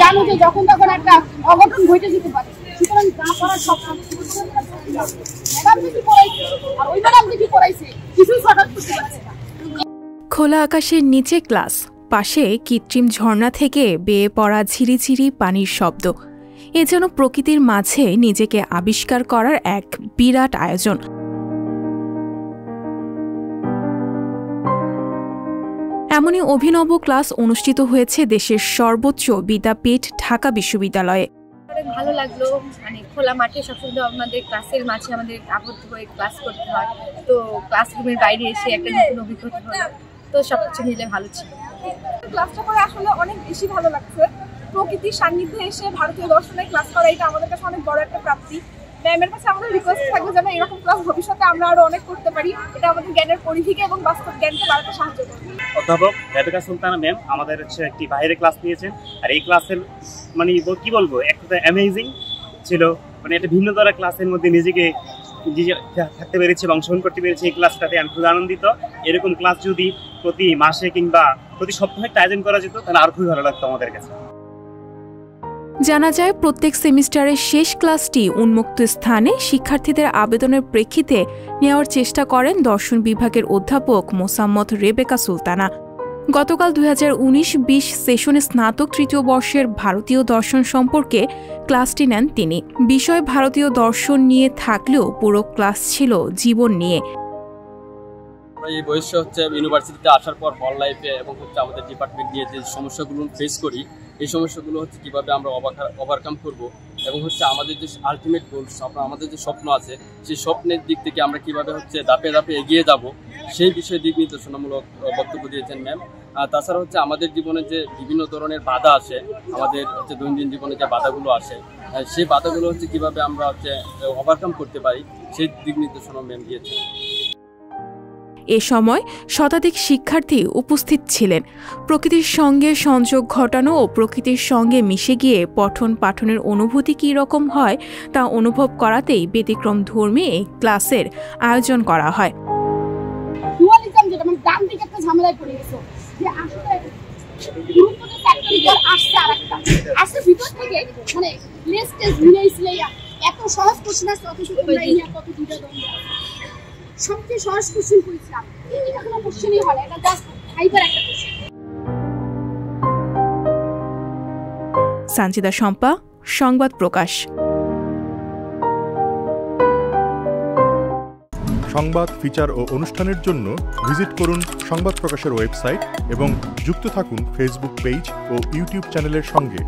জানো যে যখন তখন একটা অঘটন ঘটে যেতে পারে, সুতরাং যা করার সব ম্যাডাম কি পড়াইছে আর ওই ম্যাডাম কি পড়াইছে কিছুই হঠাৎ করতে পারছে না। খোলা আকাশের নিচে ক্লাস, পাশে কৃত্রিম ঝর্ণা থেকে বেয়ে পড়া ঝিরিঝিরি পানির শব্দ। এ যেন প্রকৃতির মাঝে নিজেকে আবিষ্কার করার এক বিরাট আয়োজন। এমনই অভিনব ক্লাস অনুষ্ঠিত হয়েছে দেশের সর্বোচ্চ বিদ্যাপীঠ ঢাকা বিশ্ববিদ্যালয়ে। ভালো লাগলো, মানে খোলা মাঠে সবসময় আমাদের ক্লাসের মাঝে আমাদের আবদ্ধ হয়ে ক্লাস করতে হয়, তো ক্লাসরুমের বাইরে এসে একটা নতুন অভিজ্ঞতা হলো, তো সবকিছু মিলে ভালো ছিল। ক্লাসটা করে আসলে অনেক বেশি ভালো লাগছে। প্রকৃতির সান্নিধ্যে এসে ভারতীয় দর্শনের ক্লাস করা এটা আমাদের কাছে অনেক বড় একটা প্রাপ্তি। ম্যামের কাছে আমাদের রিকোয়েস্ট থাকবে যেন এরকম ক্লাস ভবিষ্যতে আমরা আরো অনেক করতে পারি, এটা আমাদের জ্ঞানের পরিধিকে এবং বাস্তব জ্ঞানকে বাড়াতে সাহায্য করবে। অধ্যাপক রেবেকা সুলতানা ম্যাম আমাদের একটি বাইরে ক্লাস নিয়েছেন, আর এই ক্লাসের মানে কি বলবো, একটা অ্যামেজিং ছিল। মানে একটা ভিন্ন ধরনের ক্লাসের মধ্যে নিজেকে থাকতে পেরেছি এবং অংশগ্রহণ করতে পেরেছি। এই ক্লাসটাতে আমি খুব আনন্দিত। এরকম ক্লাস যদি প্রতি মাসে কিংবা প্রতি সপ্তাহে একটা আয়োজন করা যেত তাহলে আর খুবই ভালো লাগতো আমাদের কাছে। জানা যায়, প্রত্যেক সেমিস্টারের শেষ ক্লাসটি উন্মুক্ত স্থানে শিক্ষার্থীদের আবেদনের প্রেক্ষিতে নেওয়ার চেষ্টা করেন দর্শন বিভাগের অধ্যাপক মোসাম্মত রেবেকা সুলতানা। গতকাল 2019-20 সেশনে স্নাতক তৃতীয় বর্ষের ভারতীয় দর্শন সম্পর্কে ক্লাসটি নেন তিনি। বিষয় ভারতীয় দর্শন নিয়ে থাকলেও পুরো ক্লাস ছিল জীবন নিয়ে। এই বয়সে ইউনিভার্সিটিতে আসার পর হল লাইফে এবং আমাদের ডিপার্টমেন্ট নিয়ে যে সমস্যাগুলো ফেস করি, এই সমস্যাগুলো কিভাবে আমরা ওভারকাম করব এবং আমাদের যে আলটিমেট গোল, আমাদের যে স্বপ্ন আছে, সেই স্বপ্নের দিক থেকে আমরা কিভাবে ধাপে ধাপে এগিয়ে যাব, সেই বিষয়ে দিক নির্দেশনামূলক বক্তব্য দিয়েছেন ম্যাম। তাছাড়া আমাদের জীবনে যে বিভিন্ন ধরনের বাধা আসে, আমাদের দৈনন্দিন জীবনে যে বাধাগুলো আসে, সেই বাধাগুলো কিভাবে আমরা ওভারকাম করতে পারি, সেই দিক নির্দেশনা ম্যাম দিয়েছেন। এ সময় শতাধিক শিক্ষার্থী উপস্থিত ছিলেন। প্রকৃতির সঙ্গে সংযোগ ঘটানো ও প্রকৃতির সঙ্গে মিশে গিয়ে পঠন পাঠনের অনুভূতি কী রকম হয় তা অনুভব করাতেই ব্যতিক্রম ধর্মী এই ক্লাসের আয়োজন করা হয়। ডুয়ালিজম যেটা মানে ডান দিকে একটা ঝামেলায় পড়ে গেছে, যে আসলে গুরুত্বটা ফ্যাক্টরিটার আসছে আরেকটা আসছে ভিতর থেকে, মানে লেস্টেজ মিলাইছিলে এত সহজ কোশ্চেন আছে, অত সুন্দর লাইনিয়া কত দুটো দন্ড সবচেয়ে সহজ কোশ্চেন করেছিলাম। এটা কোনো কোশ্চেনই হয় না, এটা জাস্ট ফাইবার একটা কোশ্চেন। সানজিদা শম্পা, সংবাদ প্রকাশ। সংবাদ, ফিচার ও অনুষ্ঠানের জন্য ভিজিট করুন সংবাদ প্রকাশের ওয়েবসাইট এবং যুক্ত থাকুন ফেসবুক পেজ ও ইউটিউব চ্যানেলের সঙ্গে।